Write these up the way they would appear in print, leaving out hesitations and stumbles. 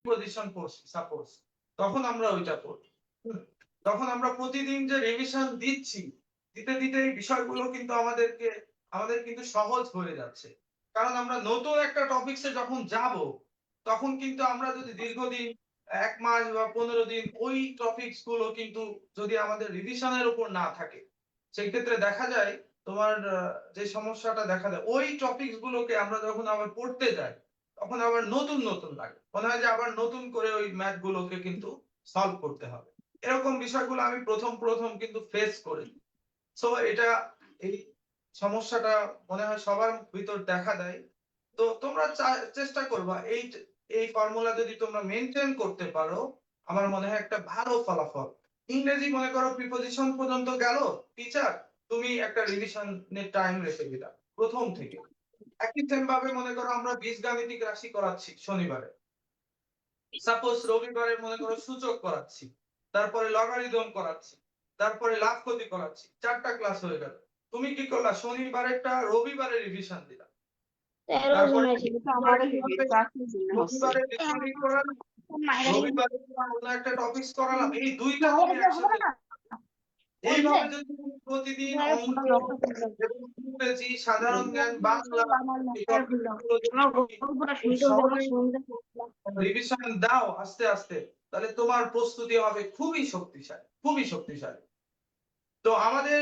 Position পড়ছি suppose, তখন আমরা ওইটা পড়ি। তখন আমরা প্রতিদিন যে রিভিশন দিচ্ছি, দিতে দিতে এই বিষয়গুলো কিন্তু আমাদের কিন্তু সহজ হয়ে যাচ্ছে। কারণ আমরা নতুন একটা টপিকসে যখন যাব, তখন কিন্তু আমরা যদি দীর্ঘদিন ১ মাস বা ১৫ দিন ওই টপিকস গুলো কিন্তু যদি আমাদের রিভিশনের উপর না থাকে, সেই ক্ষেত্রে দেখা যায় তোমার যে সমস্যাটা দেখা দেয়, ওই টপিকস গুলোকে আমরা যখন আবার পড়তে যাই, তখন আবার নতুন নতুন লাগে। মনে হয় যে আবার নতুন করে ওই ম্যাথ গুলোকে কিন্তু সলভ করতে হবে। এরকম বিষয়গুলো আমি প্রথম কিন্তু ফেস করেছি। সো এটা এই সমস্যাটা মনে হয় সবার ভিতর দেখা দেয়। তো তোমরা চেষ্টা করবা এই ফর্মুলা যদি তোমরা মেইনটেইন করতে পারো, আমার মনে হয় একটা ভালো ফলাফল। ইংরেজি মনে করো প্রিপজিশন পর্যন্ত গেল, টিচার তুমি একটা রিভিশনের টাইম রেখে দিলা প্রথম থেকে। একই সেম ভাবে মনে করো আমরা বীজগাণিতিক রাশি করাচ্ছি শনিবারে, সাপোজ রবিবারে মনে করো সূচক করাচ্ছি, তারপরে লগারিদম করাচ্ছি, তারপরে লাভ ক্ষতি করাচ্ছি, 4টা ক্লাস হয়ে গেল। তুমি কি করলা? শনিবারেরটা রবিবারে রিভিশন দিলা, তারপরে শনিবারে রিভিশন করালাম, রবিবারে অন্য একটা টপিকস করালাম, এই দুইটা তুমি একসাথে। এইভাবে যদি তুমি প্রতিদিন অঙ্ক এবং ইংরেজি, সাধারণ জ্ঞান, বাংলা এই টপিকগুলো যদি তুমি সহজেই রিভিশন দাও আস্তে আস্তে, তাহলে তোমার প্রস্তুতি হবে খুবই শক্তিশালী, খুবই শক্তিশালী। তো আমাদের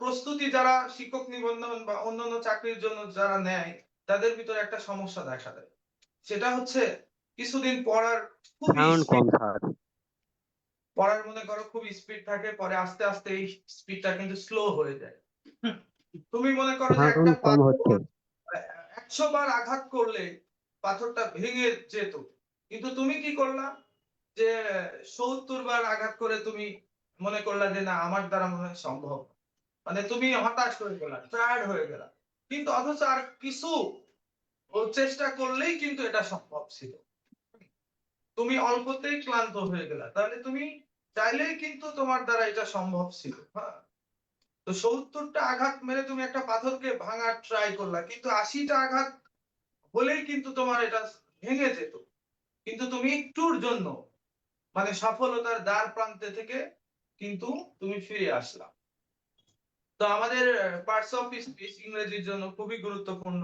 প্রস্তুতি যারা শিক্ষক নিবন্ধন বা অন্যান্য চাকরির জন্য যারা নেয়, তাদের ভিতরে একটা সমস্যা দেখা দেয়। সেটা হচ্ছে কিছুদিন পড়ার খুবই সাউন্ড কম স্পিড, স্যার। পড়ার মনে করো খুবই স্পিড থাকে, পরে আস্তে আস্তে এই স্পিডটা কিন্তু স্লো হয়ে যায়। তুমি মনে করো যে একটা সাউন্ড কম পাথর হচ্ছে। ১০০ বার আঘাত করলে পাথরটা ভেঙে যেত, কিন্তু তুমি কি করলা যে ৭০ বার আঘাত করে তুমি মনে করলা যে না আমার দ্বারা মনে হয় সম্ভব, মানে তুমি হতাশ হয়ে গেলা, টায়ার্ড হয়ে গেলা, কিন্তু অথচ আর কিছু চেষ্টা করলেই কিন্তু এটা সম্ভব ছিল। তুমি অল্পতেই ক্লান্ত হয়ে গেলা, তাহলে তুমি চাইলেই কিন্তু তোমার দ্বারা এটা সম্ভব ছিল। হ্যাঁ, তো ৭০টা আঘাত মেরে তুমি একটা পাথরকে ভাঙার ট্রাই করলা, কিন্তু ৮০টা আঘাত হলেই কিন্তু তোমার এটা ভেঙে যেত, কিন্তু তুমি একটুর জন্য মানে সফলতার দ্বার প্রান্তে থেকে কিন্তু তুমি ফিরে আসলা। তো আমাদের পার্টস অফ স্পিচ ইংরেজির জন্য খুবই গুরুত্বপূর্ণ,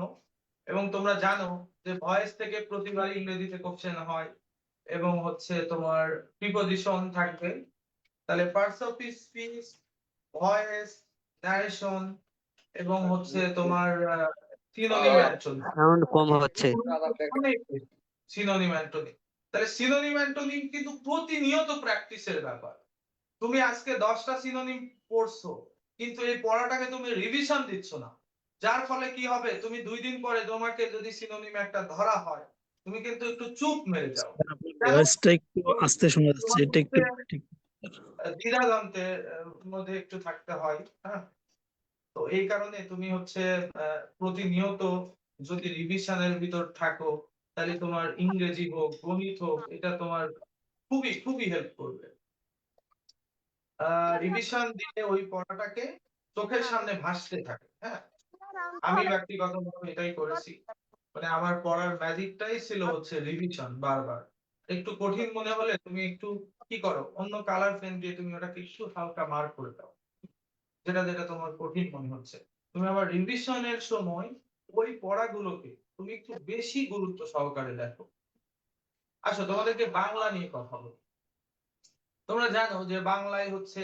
এবং তোমরা জানো যে ভয়েস থেকে প্রতিবার ইংরেজিতে কোশ্চেন হয়, এবং হচ্ছে তোমার প্রিপজিশন থাকবে। তাহলে parts of speech, voice, narration এবং হচ্ছে তোমার সিনোনিম অ্যান্টোনিম, সাউন্ড কম হচ্ছে। Synonym antonym. তাহলে সিনোনিম অ্যান্টোনিম কিন্তু প্রতিনিয়ত প্র্যাকটিসের ব্যাপার। তুমি আজকে 10টা সিনোনিম পড়ছো, কিন্তু এই পড়াটাকে তুমি রিভিশন দিচ্ছ না, যার ফলে কি হবে, তুমি 2 দিন পরে তোমাকে যদি সিনোনিম একটা ধরা হয়, তুমি কিন্তু একটু চুপ মেরে যাও। আপনার কেন? ভয়েসটা একটু আস্তে শোনা যাচ্ছে, তোমার এটা একটু হচ্ছে ঠিক। দ্বিধাদ্বন্দ্বের মধ্যে একটু থাকতে হয়। হ্যাঁ, তো এই কারণে তুমি হচ্ছে প্রতিনিয়ত যদি রিভিশনের ভিতর থাকো, তাহলে তোমার ইংরেজি হোক, গণিত হোক, এটা তোমার খুবই খুবই হেল্প করবে। রিভিশন দিয়ে ওই পড়াটাকে চোখের সামনে ভাসতে থাকে। হ্যাঁ, আমি ব্যক্তিগতভাবে এটাই করেছি। মানে আমার পড়ার ম্যাজিকটাই ছিল হচ্ছে রিভিশন বারবার। একটু কঠিন মনে হলে তুমি একটু কি করো, অন্য কালার পেন দিয়ে তুমি ওটাকে একটু হালকা মার্ক করে দাও, যেটা যেটা তোমার কঠিন মনে হচ্ছে। তুমি আবার রিভিশনের সময় ওই পড়াগুলোকে তুমি একটু বেশি গুরুত্ব সহকারে দেখো। আসো তোমাদেরকে বাংলা নিয়ে কথা বলি। তোমরা জানো যে বাংলায় হচ্ছে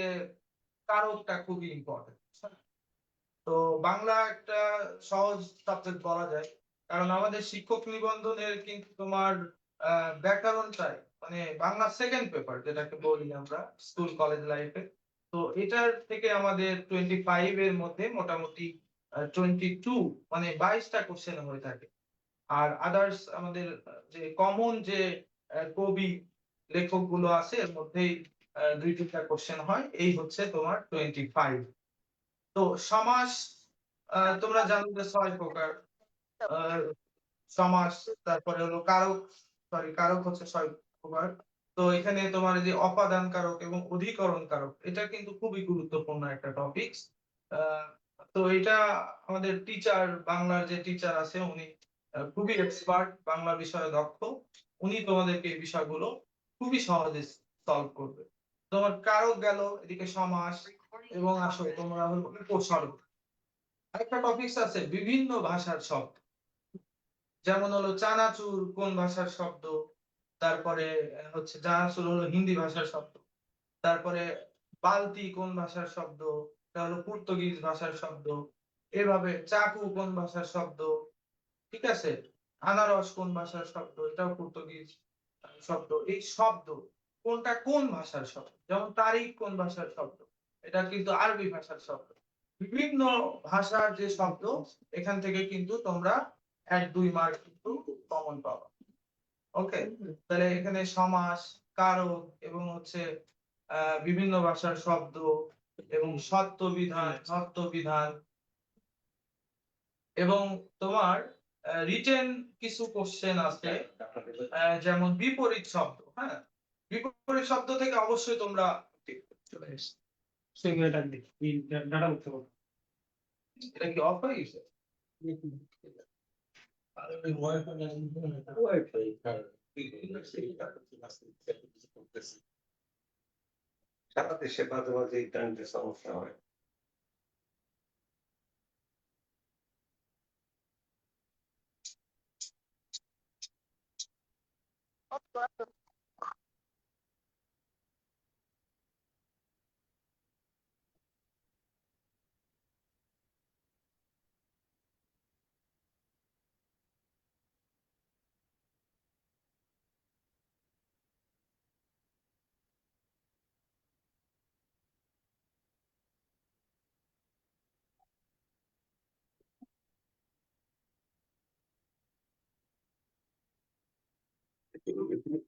কারকটা খুবই ইম্পর্টেন্ট। তো বাংলা একটা সহজ সাবজেক্ট বলা যায়, কারণ আমাদের শিক্ষক নিবন্ধনের কিন্তু তোমার ব্যাকরণটাই মানে বাংলা সেকেন্ড পেপার যেটাকে বলি আমরা স্কুল কলেজ লাইফে। তো এটার থেকে আমাদের 25 এর মধ্যে মোটামুটি 22 মানে 22টা কোশ্চেন হয়ে থাকে। আর আদার্স আমাদের যে কমন যে কবি লেখক গুলো আছে এর মধ্যেই 2-3টা কোশ্চেন হয়, এই হচ্ছে তোমার 25। তো সমাস তোমরা জানো যে 6 প্রকার সমাস, তারপরে হলো কারক, সরি কারক হচ্ছে 6 প্রকার। তো এখানে তোমার যে অপাদান কারক এবং অধিকরণ কারক, এটা কিন্তু খুবই গুরুত্বপূর্ণ একটা টপিকস। তো এটা আমাদের টিচার, বাংলার যে টিচার আছে উনি খুবই এক্সপার্ট, বাংলা বিষয়ে দক্ষ। উনি তোমাদেরকে এই বিষয়গুলো খুবই সহজে সলভ করবে। তোমার কারক গেল, এদিকে সমাস, এবং আসো তোমরা হলো উপসর্গ। আরেকটা টপিকস আছে বিভিন্ন ভাষার শব্দ, যেমন হলো চানাচুর কোন ভাষার শব্দ, তারপরে হচ্ছে চানাচুর হলো হিন্দি ভাষার শব্দ, তারপরে বালতি কোন ভাষার শব্দ, এটা হলো পর্তুগিজ ভাষার শব্দ, এভাবে চাকু কোন ভাষার শব্দ, ঠিক আছে, আনারস কোন ভাষার শব্দ, এটাও পর্তুগিজ শব্দ। এই শব্দ কোনটা কোন ভাষার শব্দ, যেমন তারিখ কোন ভাষার শব্দ, এটা কিন্তু আরবি ভাষার শব্দ। বিভিন্ন ভাষার যে শব্দ, এখান থেকে কিন্তু তোমরা 1-2 মার্ক কিন্তু কমন পাবা। ওকে, তাহলে এখানে সমাস, কারক এবং হচ্ছে বিভিন্ন ভাষার শব্দ এবং সত্য বিধান, সত্য বিধান, এবং তোমার রিটেন কিছু কোশ্চেন আছে, যেমন বিপরীত শব্দ। হ্যাঁ, বিপরীত শব্দ থেকে অবশ্যই তোমরা চলে এসো। এটা কি অফ হয়ে গেছে? সারা দেশে মাঝে মাঝে ইন্টারনেটের সমস্যা হয়।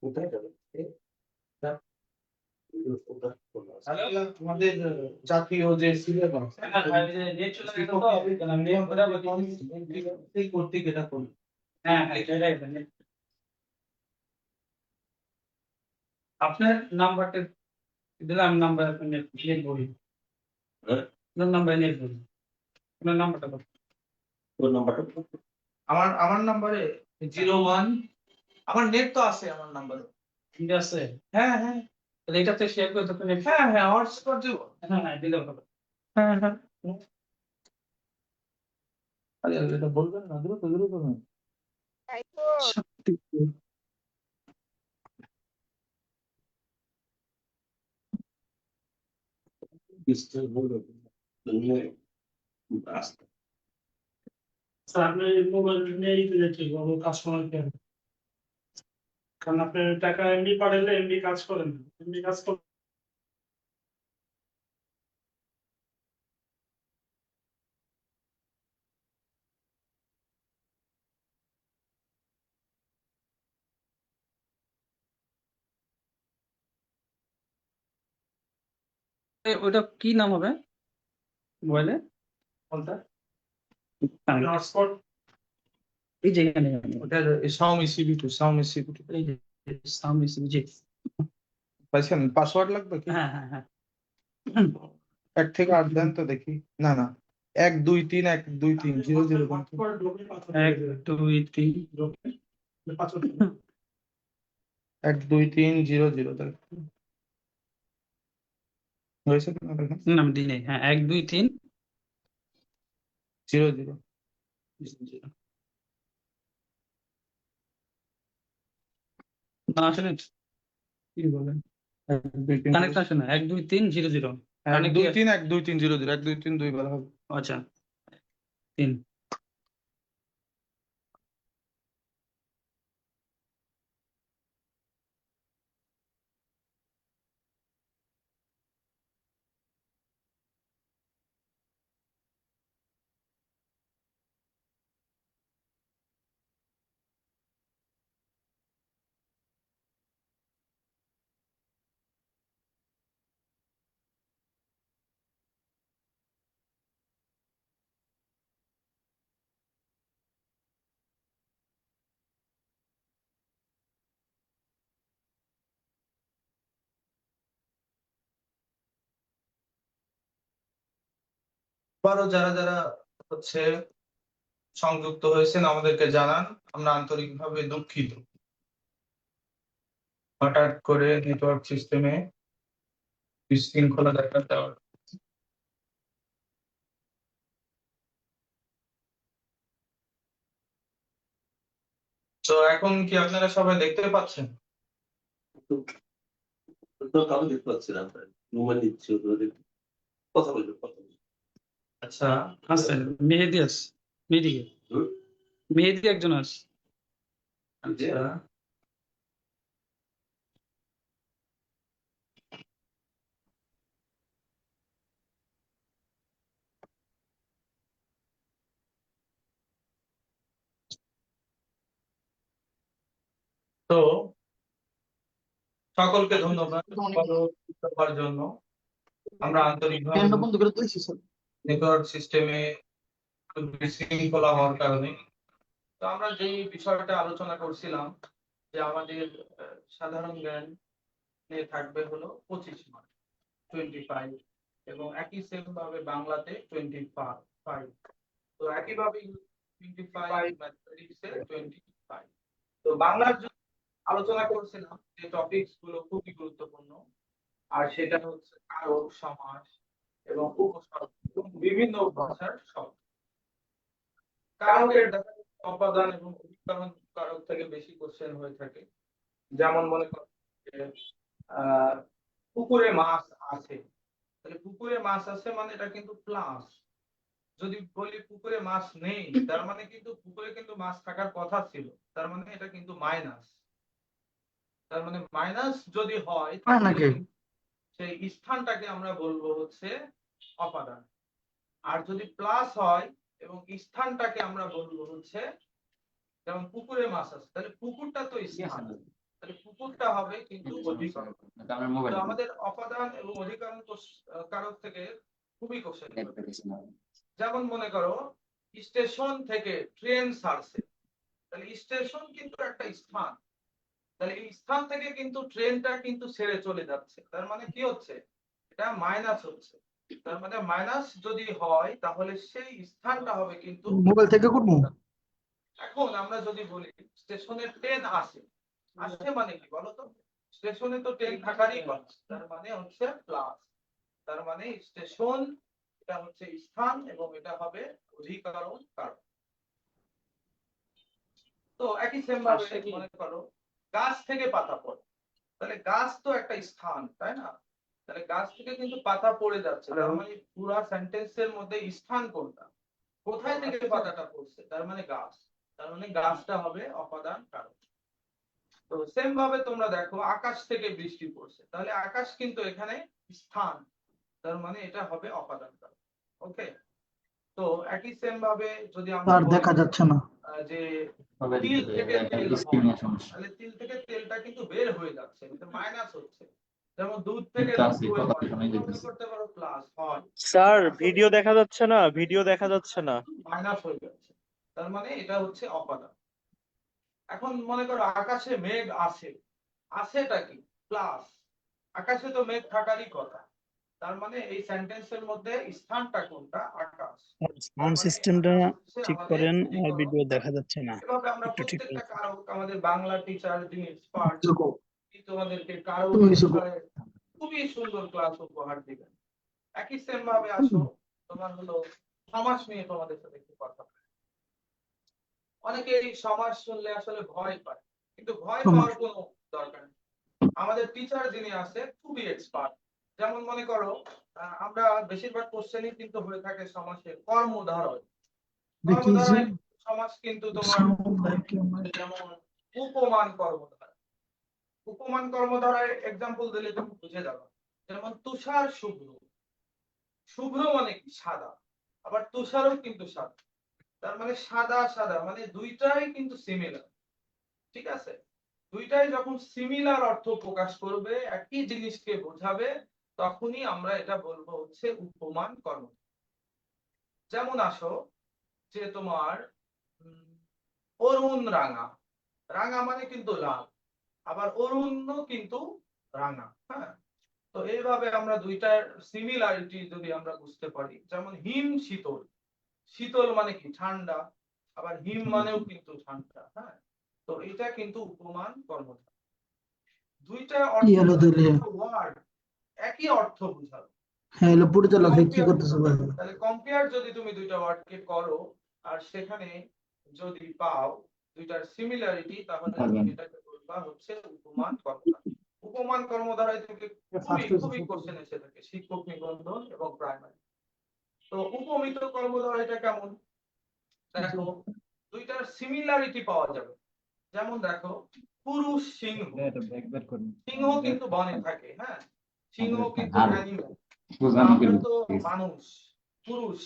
কোথায় যাবে? আমাদের জাতীয় যে সিলেবাস কর্তৃক এটা করবে। আপনার নাম্বারটা দিলাম, নাম্বার নেট বলি, হ্যাঁ? নাম্বার নেট বলি, আপনার নাম্বারটা কত? তোর নাম্বারটা বল। আমার নাম্বারে 01, আমার নেট তো আছে আমার নাম্বারে। ঠিক আছে, হ্যাঁ হ্যাঁ তাহলে এটাতে শেয়ার করে দেবেন। হ্যাঁ হ্যাঁ হটস্পট দেবো। হ্যাঁ হ্যাঁ দিলে হবে। হ্যাঁ হ্যাঁ, আরে এটা বলবেন না, দ্রুত দ্রুত না। বিস্তার বলবে। রাস্তা। স্যার আপনি মোবাইল নিয়েই দিলে ঠিক হবে, কাস্টমার কেয়ার, কারণ আপনি টাকা এমনি পাঠালে এমনি কাজ করেন, এমনি কাজ করেন। ওটা কি নাম হবে মোবাইলে কোনটা? হটস্পট এই যে এখানে, ওটা Xiaomi CB2, Xiaomi CB2 এই যে সামনে জি। পাইছেন? পাসওয়ার্ড লাগবে কি? হ্যাঁ হ্যাঁ হ্যাঁ 1 থেকে 8 দেন তো দেখি। না না, 1 2 3 1 2 3 0 0 দেন তো। 1 2 3 1 2 3 0 0 দেন। হয়েছে কিনা দেখেন। নাম দিনে, হ্যাঁ 1 2 3 0 0 না আসলে কি বলেন 1 2 3 কানেক্ট আসে না, 1 2 3 0 0 1 2 3 1 2 3 0 0 1 2 3 দুই বার হবে। আচ্ছা 3 আবারও যারা যারা হচ্ছে সংযুক্ত হয়েছেন আমাদেরকে জানান, আমরা আন্তরিকভাবে দুঃখিত। হঠাৎ করে নেটওয়ার্ক সিস্টেমে বিশৃঙ্খলা দেখা দেওয়ার। তো এখন কি আপনারা সবাই দেখতে পাচ্ছেন? তো আমি দেখতে পাচ্ছি না আপনার রুমান নিচ্ছে কথা বলবে কথা বলবে আচ্ছা, আছে মেহেদি আছে মেহেদি হুম? মেহেদি একজন আছে। আচ্ছা। তো সকলকে ধন্যবাদ দেওয়ার জন্য। আমরা আন্তরিকভাবে নেটওয়ার্ক সিস্টেমে বিশৃঙ্খলা হওয়ার কারণে। তো আমরা যে বিষয়টা আলোচনা করছিলাম যে আমাদের সাধারণ জ্ঞান নিয়ে থাকবে হলো 25 মার্ক 25 এবং একই সেম ভাবে বাংলাতে 25। তো একইভাবে 25 ম্যাথমেটিক্সে 25। তো বাংলার জন্য আলোচনা করছিলাম যে টপিকস গুলো খুবই গুরুত্বপূর্ণ, আর সেটা হচ্ছে কারক, সমাস এবং উপসর্গ এবং বিভিন্ন ভাষার শব্দ। কারকের দেখা যাচ্ছে অপাদান এবং অধিকরণ কারক থেকে বেশি কোশ্চেন হয়ে থাকে। যেমন মনে করেন যে আহ, পুকুরে মাছ আছে, তাহলে পুকুরে মাছ আছে মানে এটা কিন্তু প্লাস। যদি বলি পুকুরে মাছ নেই, তার মানে কিন্তু পুকুরে কিন্তু মাছ থাকার কথা ছিল, তার মানে এটা কিন্তু মাইনাস। তার মানে মাইনাস যদি হয় তাহলে কিন্তু সেই স্থানটাকে আমরা বলবো হচ্ছে অপাদান। আর যদি প্লাস হয় এবং স্থানটাকে আমরা বলবো হচ্ছে, যেমন পুকুরে মাছ আছে, তাহলে পুকুরটা তো স্থান, তাহলে পুকুরটা হবে কিন্তু অধিকরণ। তো আমাদের অপাদান এবং অধিকরণ কারক থেকে খুবই কোশ্চেন। যেমন মনে করো স্টেশন থেকে ট্রেন ছাড়ছে, তাহলে স্টেশন কিন্তু একটা স্থান, তাহলে এই স্থান থেকে কিন্তু ট্রেনটা কিন্তু ছেড়ে চলে যাচ্ছে, তার মানে কি হচ্ছে, এটা মাইনাস হচ্ছে। তার মানে মাইনাস যদি হয় তাহলে সেই স্থানটা হবে কিন্তু মোবাইল থেকে করবো। এখন আমরা যদি বলি স্টেশনে ট্রেন আসে, আসে মানে কি বলতো, স্টেশনে তো ট্রেন থাকারই কথা, তার মানে হচ্ছে প্লাস। তার মানে স্টেশন এটা হচ্ছে স্থান এবং এটা হবে অধিকরণ কারক। তো একই সেম ভাবে মনে করো গাছ থেকে পাতা পড়ে, তাহলে গাছ তো একটা স্থান, তাই না? তাহলে গাছ থেকে কিন্তু পাতা পড়ে যাচ্ছে, তার মানে পুরো সেন্টেন্সের মধ্যে স্থান কোনটা, কোথায় থেকে পাতাটা পড়ছে, তার মানে গাছ। তার মানে গাছটা হবে অপাদান কারক। তো সেম ভাবে তোমরা দেখো আকাশ থেকে বৃষ্টি পড়ছে, তাহলে আকাশ কিন্তু এখানে স্থান, তার মানে এটা হবে অপাদান কারক। ওকে। তো একই সেম ভাবে যদি আমরা আর দেখা যাচ্ছে না। যে তিল থেকে তেল হয়, তাহলে তিল থেকে তেলটা কিন্তু বের হয়ে যাচ্ছে, কিন্তু মাইনাস হচ্ছে। যেমন দুধ থেকে দই হয়, তোমরা মনে করতে পারো প্লাস হয়, স্যার ভিডিও দেখা যাচ্ছে না, ভিডিও দেখা যাচ্ছে না। মাইনাস হয়ে যাচ্ছে, তার মানে এটা হচ্ছে অপাদান। এখন মনে করো আকাশে মেঘ আছে, আছেটা কি প্লাস, আকাশে তো মেঘ থাকারই কথা, তার মানে এই সেন্টেন্সের মধ্যে স্থানটা কোনটা, আকাশ। তার সাউন্ড মানে সিস্টেমটা আকাশ হচ্ছে ঠিক আমাদের করেন, আর অধিকরণ। ভিডিও দেখা যাচ্ছে না। এভাবে আমরা একটু ঠিক প্রত্যেকটা করেন। কারক, আমাদের বাংলা টিচার যিনি এক্সপার্ট, তোমাদেরকে কারক তুমি কিছু বিষয়ে খুবই সুন্দর ক্লাস উপহার দিবেন। একই সেম ভাবে আসো তোমার হলো সমাস নিয়ে তোমাদের সাথে একটু কথা বলি। অনেকে এই সমাস শুনলে আসলে ভয় পায়, কিন্তু ভয় পাওয়ার কোনো দরকার নেই। আমাদের টিচার যিনি আছে খুবই এক্সপার্ট। যেমন মনে করো আমরা বেশিরভাগ কোশ্চেনই কিন্তু হয়ে থাকে সমাসের কর্মধারয়। কর্মধারয় সমাস কিন্তু তোমার যেমন উপমান কর্মধারয়। উপমান কর্মধারয় এক্সাম্পল দিলে তুমি বুঝে যাবে। যেমন তুষার শুভ্র, শুভ্র মানে কি সাদা, আবার তুষারও কিন্তু সাদা, তার মানে সাদা সাদা মানে দুইটাই কিন্তু সিমিলার। ঠিক আছে, দুইটাই যখন সিমিলার অর্থ প্রকাশ করবে, একই জিনিসকে বোঝাবে, তখনই আমরা এটা বলবো হচ্ছে উপমান কর্ম। যেমন আসো যে তোমার অরুণ রাঙা, রাঙা মানে কিন্তু লাল, আবার অরুণ কিন্তু রাঙা। হ্যাঁ, তো এইভাবে আমরা দুইটার সিমিলারিটি যদি আমরা বুঝতে পারি, যেমন হিম শীতল, শীতল মানে কি ঠান্ডা, আবার হিম মানেও কিন্তু ঠান্ডা। হ্যাঁ, তো এটা কিন্তু উপমান কর্মধারয়। দুইটা কি হলো তাহলে? ওয়ার্ড একই অর্থ বোঝাবে। হ্যাঁ এলো পরিচালক কি করতেছে ভাই? তাহলে কম্পেয়ার যদি তুমি দুইটা ওয়ার্ডকে করো আর সেখানে যদি পাও দুইটার সিমিলারিটি, তাহলে তুমি এটাকে বলবা হচ্ছে উপমান কর্মধারয়। উপমান কর্মধারয় থেকে খুবই কোশ্চেন এসে থাকে শিক্ষক নিবন্ধন এবং প্রাইমারি। তো উপমিত কর্মধারয়টা কেমন? দেখো দুইটার সিমিলারিটি পাওয়া যাবে। যেমন দেখো পুরুষ সিংহ, সিংহ কিন্তু বনে থাকে, হ্যাঁ সিংহ কিন্তু অ্যানিমেল, আমরা তো মানুষ, পুরুষ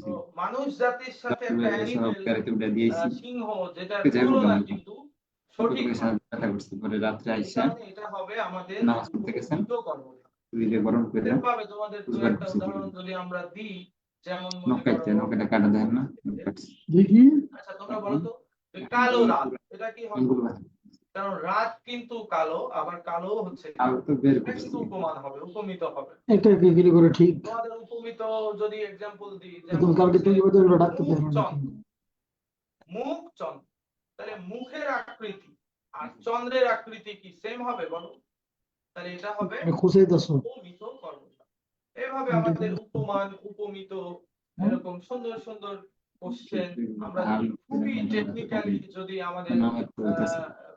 তো মানুষ জাতির সাথে একটা অ্যানিমেল সিংহ, যেটা তুলনা কিন্তু সঠিক নয়। এই কারণে এটা হবে আমাদের উপমিত কর্মধারয়। এভাবে তোমাদের দু একটা উদাহরণ যদি আমরা দিই, যেমন মনে করো, দেখি আচ্ছা তোমরা বলো তো কালো রাত এটা কি হবে? কারণ রাত কিন্তু কালো, আবার কালো হচ্ছে এটা কিন্তু উপমান হবে, উপমিত হবে। একটা বিক্রি করে ঠিক। তোমাদের উপমিত যদি এক্সাম্পল দিই, তুমি কালকে তুমি বদল ডাকতে পারো না। মুখ চন্দ্র, তাহলে মুখের আকৃতি আর চন্দ্রের আকৃতি কি সেম হবে বলো? তাহলে এটা হবে খুশি দছো উপমিত কর্মধারয়। এভাবে আমাদের উপমান, উপমিত এরকম সুন্দর সুন্দর কোশ্চেন আমরা খুবই টেকনিক্যালি যদি আমাদের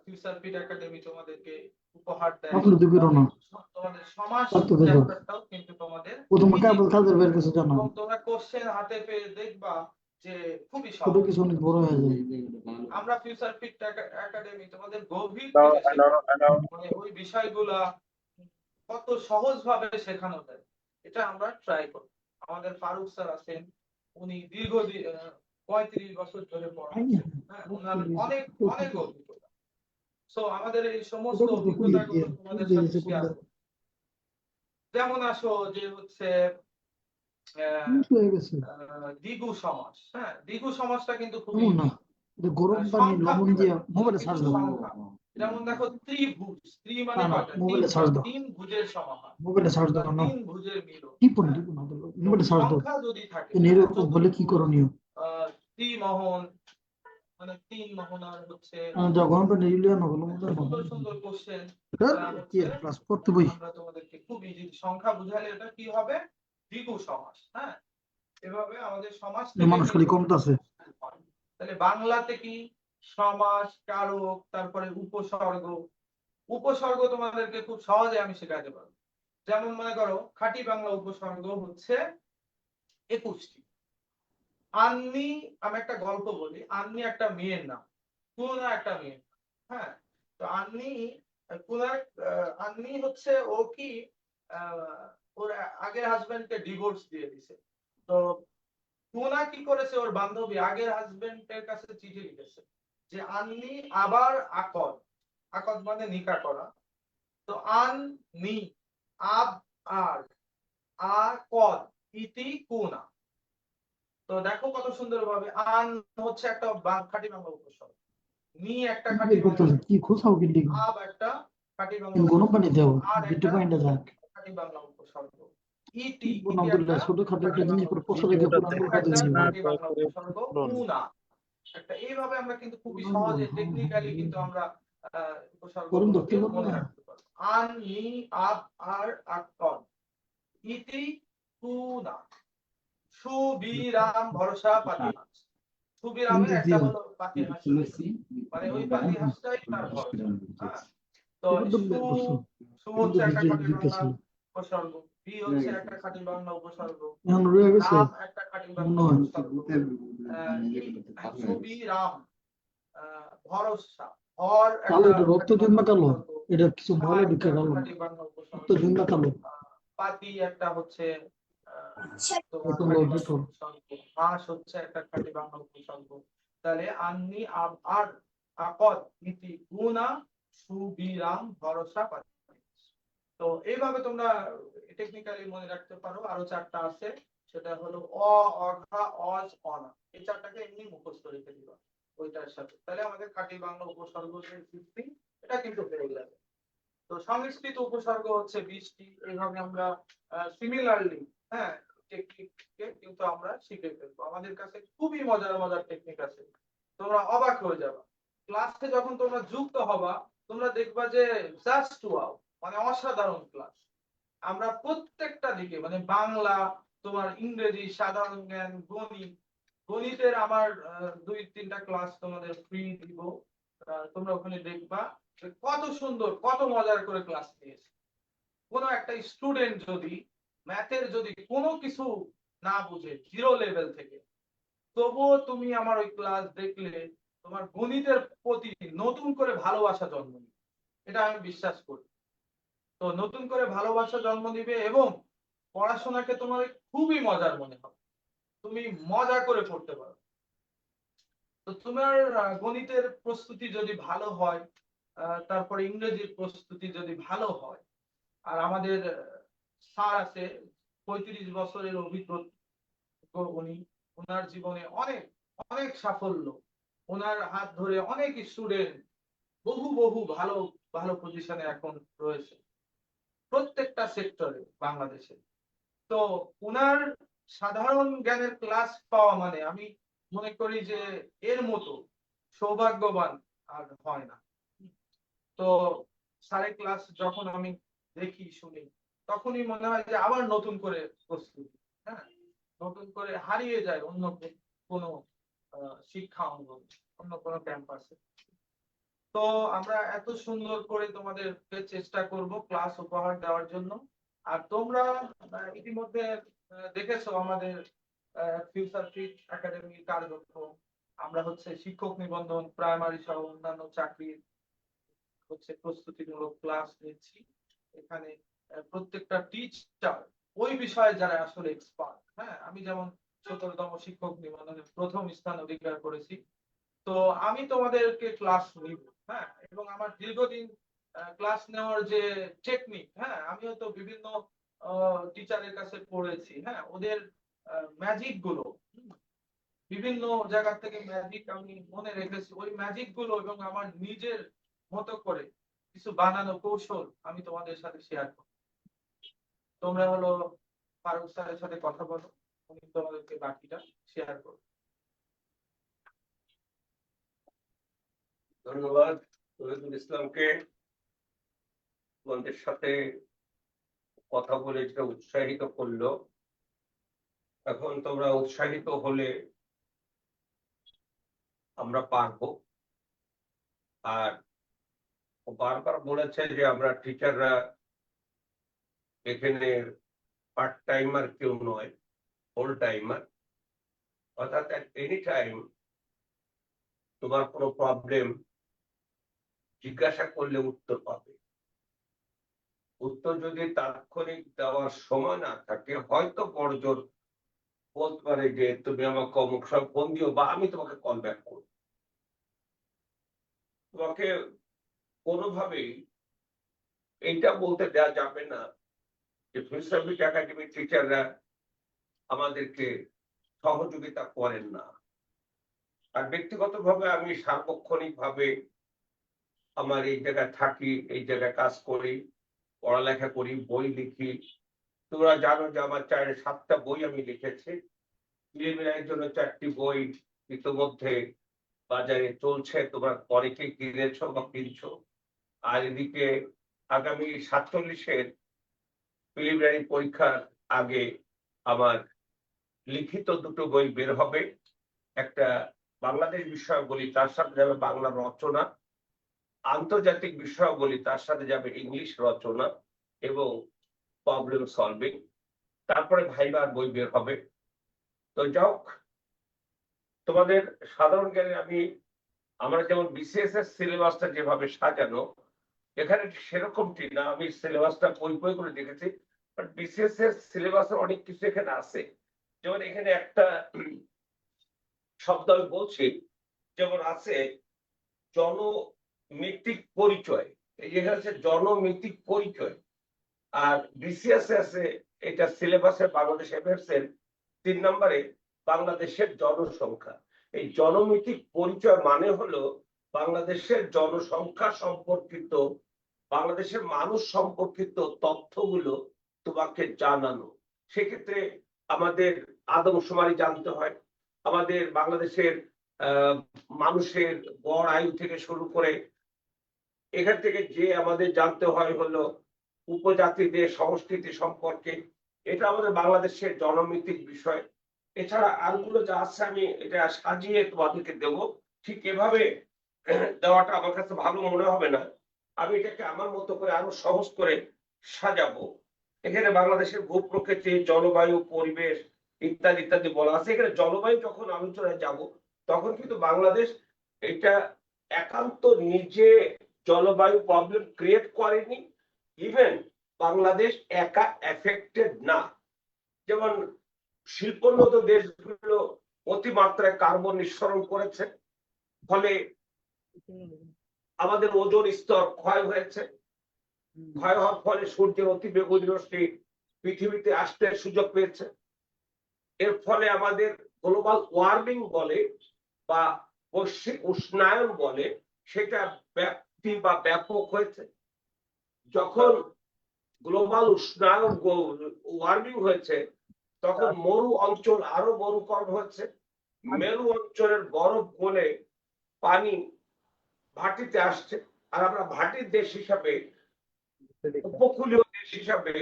ফিউচার ফিট একাডেমি তোমাদেরকে উপহার দেয়, আপনি তো করো না তোমাদের সমাজ কত দেখো চ্যাপ্টারটাও কিন্তু তোমাদের প্রথম কেবল কাজের বের কিছু জানো এবং তোমরা কোশ্চেন হাতে পেয়ে দেখবা যে খুবই ছোট সহজ। কিছু অনেক বড় হয়ে যায়। আমরা ফিউচার ফিট একাডেমি তোমাদের গভীর থেকে শেখাবো, মানে ওই বিষয়গুলা কত সহজ ভাবে শেখানো যায় এটা আমরা ট্রাই করব। আমাদের ফারুক স্যার আছেন, উনি দীর্ঘদিন 35 বছর ধরে পড়াচ্ছেন, হ্যাঁ ওনার অনেক অনেক অভিজ্ঞতা। সো আমাদের এই সমস্ত অভিজ্ঞতাগুলো তোমাদের সাথে শেয়ার করব। যেমন আসো যে হচ্ছে দ্বিগু সমাস, হ্যাঁ দ্বিগু সমাসটা কিন্তু খুবই না গরম পানি লবণ দিয়ে মোবাইলে সার্চ দাও। যেমন দেখো ত্রিভুজ, ত্রি মানে কয়টা? মোবাইলে সার্চ দাও, তিন ভুজের সমাহার, মোবাইলে সার্চ দাও না তিন ভুজের মিলন। টিপুন মোবাইলে সার্চ দাও। সংখ্যা যদি থাকে এরকম বলে কি করণীয়? ত্রিমোহন মানে তিন মোহনার হচ্ছে যখন পানি ইউলিয়ান হলো সুন্দর সুন্দর কোশ্চেন কি ক্লাস করতে বই আমরা তোমাদেরকে খুব ইজি সংখ্যা বুঝালে এটা কি হবে? দ্বিগু সমাস। হ্যাঁ এভাবে আমাদের সমাজ মানুষ খালি কমতাছে। তাহলে বাংলাতে কি সমাস, কারক, তারপরে উপসর্গ। উপসর্গ তোমাদেরকে খুব সহজে আমি শেখাতে পারবো। যেমন মনে করো খাঁটি বাংলা উপসর্গ হচ্ছে 21টি। আন্নি, আমি একটা গল্প বলি, আন্নি একটা মেয়ের নাম, কুনা একটা মেয়ের নাম। হ্যাঁ তো আন্নি আন্নি হচ্ছে ও কি ওর আগের হাজবেন্ডকে ডিভোর্স দিয়ে দিছে। তো কুনা কি করেছে, ওর বান্ধবী আগের হাজবেন্ডের কাছে চিঠি লিখেছে যে আন্নি আবার আকদ, আকদ মানে নিকাহ করা। তো আন নি আব আর আকদ ইতি কুনা। তো দেখো কত সুন্দর ভাবে আন হচ্ছে একটা খাঁটি বাংলা উপসর্গ, নি একটা খাঁটি বাংলা, কি খোসাও কি লিখ আব একটা খাঁটি বাংলা গরম পানি দাও আর বিটু পয়েন্টে যাক খাঁটি বাংলা উপসর্গ, ইতি আব্দুল্লাহ ছোট খাটো একটা জিনিস করে পোষা রেখে পুরো আঙ্গুল কাটে দিই খাঁটি বাংলা উপসর্গ কুনা একটা। এইভাবে আমরা কিন্তু খুবই সহজে টেকনিক্যালি কিন্তু আমরা উপসর্গগুলোকে মনে রাখতে পারবো। আন নি আব আর আকদ ইতি কুনা। সুবিরাম ভরসা পাতিহাস, সুবিরামের একটা হলো পাতিহাস, মানে ওই পাতিহাসটাই তার ভরসা। হ্যাঁ তো সু হচ্ছে একটা খাঁটি বাংলা উপসর্গ, বি হচ্ছে একটা খাঁটি বাংলা উপসর্গ, রাম একটা খাঁটি বাংলা উপসর্গ, সুবিরাম ভরসা, হর একটা রক্ত জন্মা কালো এটা কিছু ভালো দিকে কালো খাঁটি বাংলা উপসর্গ, রক্ত জন্মা কালো পাতি একটা হচ্ছে উপসর্গ, হাঁস হচ্ছে একটা খাঁটি বাংলা উপসর্গ। তাহলে আন্নি আব আর আকদ ইতি গুনা সুবিরাম ভরসা পাতি। তো এইভাবে তোমরা টেকনিক্যালি মনে রাখতে পারো। আরো চারটা আছে, সেটা হলো অ, অঘা, অজ, অনা। এই চারটাকে এমনি মুখস্থ রেখে দিবা ওইটার সাথে, তাহলে আমাদের খাঁটি বাংলা উপসর্গের সৃষ্টি এটা কিন্তু হয়ে যাবে। তো সংস্কৃত উপসর্গ হচ্ছে 20টি। এইভাবে আমরা সিমিলারলি হ্যাঁ টেকনিককে কিন্তু আমরা শিখে ফেলবো। আমাদের কাছে খুবই মজার মজার টেকনিক আছে, তোমরা অবাক হয়ে যাবে। ক্লাসে যখন তোমরা যুক্ত হবা তোমরা দেখবা যে জাস্ট ওয়াও, মানে অসাধারণ ক্লাস। আমরা প্রত্যেকটা দিকে মানে বাংলা, তোমার ইংরেজি, সাধারণ জ্ঞান, গণিত, গণিতের আমার 2-3টা ক্লাস তোমাদের ফ্রি দিব। তোমরা ওখানে দেখবা যে কত সুন্দর কত মজার করে ক্লাস নিয়েছে। কোনো একটা স্টুডেন্ট যদি ম্যাথের যদি কোনো কিছু না বুঝে জিরো লেভেল থেকে, তবুও তুমি আমার ওই ক্লাস দেখলে তোমার গণিতের প্রতি নতুন করে ভালোবাসা জন্ম নিবে, এটা আমি বিশ্বাস করি। তো নতুন করে ভালোবাসা জন্ম নিবে এবং পড়াশোনাকে তোমার খুবই মজার মনে হবে, তুমি মজা করে পড়তে পারো। তো তোমার গণিতের প্রস্তুতি যদি ভালো হয়, তারপরে ইংরেজির প্রস্তুতি যদি ভালো হয়, আর আমাদের স্যার আছে 35 বছরের অভিজ্ঞ উনি, ওনার জীবনে অনেক অনেক সাফল্য, ওনার হাত ধরে অনেক স্টুডেন্ট বহু বহু ভালো ভালো পজিশনে এখন রয়েছে প্রত্যেকটা সেক্টরে বাংলাদেশে। তো ওনার সাধারণ জ্ঞানের ক্লাস পাওয়া মানে আমি মনে করি যে এর মতো সৌভাগ্যবান আর হয় না। তো স্যারের ক্লাস যখন আমি দেখি শুনি তখনই মনে হয় যে আবার নতুন করে প্রস্তুতি, হ্যাঁ, নতুন করে হারিয়ে যায় অন্য কোনো শিক্ষা অঙ্গন, অন্য কোনো ক্যাম্পাসে। তো আমরা এত সুন্দর করে তোমাদেরকে চেষ্টা করব ক্লাস উপহার দেওয়ার জন্য। আর তোমরা ইতিমধ্যে দেখেছো আমাদের ফিউচার ফিট একাডেমির কার্যক্রম। আমরা হচ্ছে শিক্ষক নিবন্ধন, প্রাইমারি সহ অন্যান্য চাকরির হচ্ছে প্রস্তুতিমূলক ক্লাস নিচ্ছি এখানে। প্রত্যেকটা টিচার ওই বিষয়ে যারা আসলে এক্সপার্ট, হ্যাঁ, আমি যেমন 17তম শিক্ষক নিবন্ধনে প্রথম স্থান অধিকার করেছি। তো আমি তোমাদেরকে ক্লাস নিব, হ্যাঁ, এবং আমার দীর্ঘদিন ক্লাস নেওয়ার যে টেকনিক, হ্যাঁ, আমিও তো বিভিন্ন টিচারের কাছে পড়েছি, হ্যাঁ, ওদের ম্যাজিক গুলো, বিভিন্ন জায়গা থেকে ম্যাজিক আমি মনে রেখেছি, ওই ম্যাজিক গুলো এবং আমার নিজের মতো করে কিছু বানানো কৌশল আমি তোমাদের সাথে শেয়ার করব। তোমরা হলো ফারুক স্যারের সাথে কথা বলো, উনি তোমাদেরকে বাকিটা শেয়ার করবে। ধন্যবাদ শহীদুল ইসলামকে, তোমাদের সাথে কথা বলে যেটা উৎসাহিত করলো। এখন তোমরা উৎসাহিত হলে আমরা পারবো। আর ও বারবার বলেছে যে আমরা টিচাররা এখানে পার্ট টাইমার কেউ নয়, ফুল টাইমার। অর্থাৎ এনি টাইম তোমার কোনো প্রবলেম জিজ্ঞাসা করলে উত্তর পাবে। উত্তর যদি তাৎক্ষণিক দেওয়ার সময় না থাকে, হয়তো বড়জোর বলতে পারে যে তুমি আমাকে অমুক সময় ফোন দিও বা আমি তোমাকে কল ব্যাক করবো। তোমাকে কোনোভাবেই এইটা বলতে দেওয়া যাবে না যে ফিউচার ফিট একাডেমির টিচাররা আমাদেরকে সহযোগিতা করেন না। আর ব্যক্তিগতভাবে আমি সার্বক্ষণিকভাবে আমার এই জায়গায় থাকি, এই জায়গায় কাজ করি, পড়ালেখা করি, বই লিখি। তোমরা জানো যে আমার 4-7টা বই আমি লিখেছি। প্রিলিমিনারির জন্য 4টি বই ইতিমধ্যে বাজারে চলছে, তোমরা অনেকেই কিনেছো বা কিনছো। আর এদিকে আগামী 47-এর প্রিলিমিনারি পরীক্ষার আগে আমার লিখিত 2টো বই বের হবে। একটা বাংলাদেশ বিষয়াবলী, তার সাথে যাবে বাংলা রচনা, আন্তর্জাতিক বিষয়াবলী, তার সাথে যাবে ইংলিশ রচনা এবং প্রবলেম সলভিং। তারপরে ভাইবার বই বের হবে। তো যাক, তোমাদের সাধারণ জ্ঞানে আমরা যেমন বিসিএস এর সিলেবাসটা যেভাবে সাজানো, এখানে সেরকমটি না। আমি সিলেবাসটা বই বই করে দেখেছি, বাট বিসিএস এর সিলেবাসের অনেক কিছু এখানে আছে। যেমন এখানে একটা শব্দ আমি বলছি, যেমন আছে জনমিতিক পরিচয়। এই যে হচ্ছে জনমিতিক পরিচয়। আর বিসিএস আছে এটা সিলেবাসে বাংলাদেশ এফএস এর 3 নম্বরে বাংলাদেশের জনসংখ্যা। এই জনমিতিক পরিচয় মানে হলো বাংলাদেশের জনসংখ্যা সম্পর্কিত, বাংলাদেশের মানুষ সম্পর্কিত তথ্যগুলো তোমাকে জানানো। সেক্ষেত্রে আমাদের আদমশুমারি জানতে হয়, আমাদের বাংলাদেশের আহ, মানুষের গড় আয়ু থেকে শুরু করে এখান থেকে যে আমাদের জানতে হয় হলো উপজাতিদের সংস্কৃতি সম্পর্কে, এটা আমাদের বাংলাদেশের জনমিতিক বিষয়। এছাড়া আরগুলো যা আছে আমি এটা সাজিয়ে তোমাদেরকে দেবো, ঠিক এভাবে দেওয়াটা আমার কাছে ভালো মনে হবে না। আমি এটাকে আমার মতো করে আরো সহজ করে সাজাবো। এখানে বাংলাদেশের ভূপ্রকৃতি, জলবায়ু, পরিবেশ ইত্যাদি ইত্যাদি বলা আছে। এখানে জলবায়ু যখন আলোচনায় যাব তখন কিন্তু বাংলাদেশ এটা একান্ত নিজে জলবায়ু প্রবলেম ক্রিয়েট করেনি। ইভেন বাংলাদেশ একা এফেক্টেড না। যেমন শিল্পোন্নত দেশগুলো অতিমাত্রায় কার্বন নিঃসরণ করেছে, ফলে আমাদের ওজোন স্তর ক্ষয় হয়েছে। ক্ষয় হওয়ার ফলে সূর্যের অতি বেগুনি রশ্মি পৃথিবীতে আসতে সুযোগ পেয়েছে। এর ফলে আমাদের গ্লোবাল ওয়ার্মিং বলে বা বৈশ্বিক উষ্ণায়ন বলে, সেটা ব্যাপ্তি বা ব্যাপক হয়েছে। যখন গ্লোবাল উষ্ণায়ন ওয়ার্মিং হয়েছে তখন মরু অঞ্চল আরো মরুকরণ হয়েছে। মেরু অঞ্চলের বরফ গলে পানি ভাটিতে আসছে, আর আমরা ভাটির দেশ হিসাবে, উপকূলীয় দেশ হিসাবে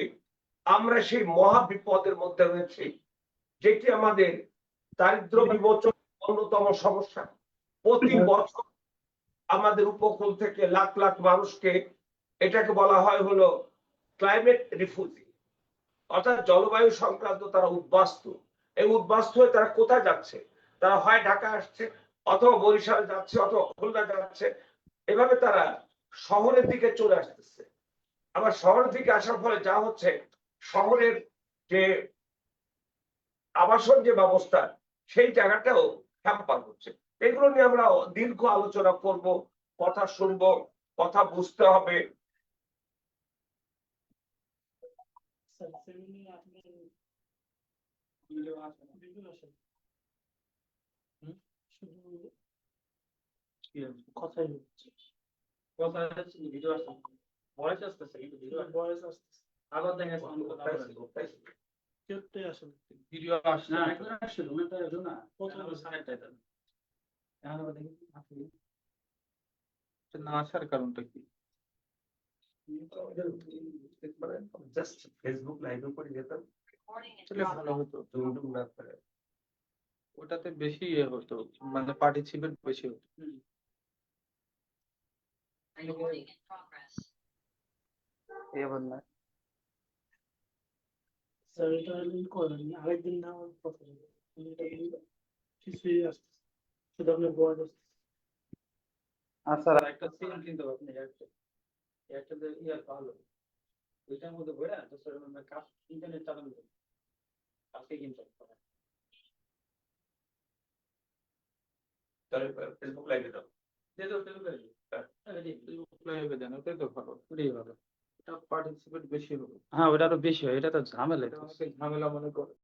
আমরা সেই মহা বিপদের মধ্যে রয়েছি, যেটি আমাদের দারিদ্র বিমোচন অন্যতম সমস্যা। প্রতি বছর আমাদের উপকূল থেকে লাখ লাখ মানুষকে, এটাকে বলা হয় হলো ক্লাইমেট রিফিউজি, অর্থাৎ জলবায়ু সংক্রান্ত তারা উদ্বাস্তু। এই উদ্বাস্তু হয়ে তারা কোথায় যাচ্ছে? তারা হয় ঢাকা আসছে, অথবা বরিশাল যাচ্ছে, অথবা খুলনা যাচ্ছে। এভাবে তারা শহরের দিকে চলে আসতেছে। আবার শহরের দিকে আসার ফলে যা হচ্ছে, শহরের যে আবাসন যে ব্যবস্থা, সেই জায়গাটাও হ্যাম্পার হচ্ছে। এগুলো নিয়ে আমরা দীর্ঘ আলোচনা করব, কথা শুনবো, কথা বুঝতে হবে। কথাই হচ্ছে ভিডিও আসছে, ভয়েস আসতেছে কিন্তু ভিডিও ভয়েস আসতেছে। আবার দেখা কেউতে আসলে ভিডিও আসছে না, একবার আসছিল ওটা এলো না, প্রথম সাইডটা এটা এখন আবার দেখি না আসার কারণটা কি? জাস্ট ফেসবুক লাইভে করে যেতাম, আসলে ভালো হতো, দুমদুম না করে। ওটাতে বেশি ইয়ে হতো, মানে পার্টিসিপেট বেশি হতো। এবার না স্যার, এটা করেন আরেকদিন না কথা বলবো, এটা কিছুই আসছে শুধু আপনার বয়স আসছে। আচ্ছা, একটা সিম কিনতে আপনি একটা ইয়ার ভালো, ওইটার মধ্যে বইরা তো স্যার আমরা কাজ ইন্টারনেট চালানো যাবে, কালকে কিনতে হবে। তাহলে ফেসবুক লাইভে দাও। ফেসবুক লাইভে দেন, ওটাই তো ভালো, ওটাই ভালো। এটা পার্টিসিপেট বেশি হবে। হ্যাঁ, ওটা আরো বেশি হয়, এটা তো ঝামেলা, ঝামেলা মনে করো।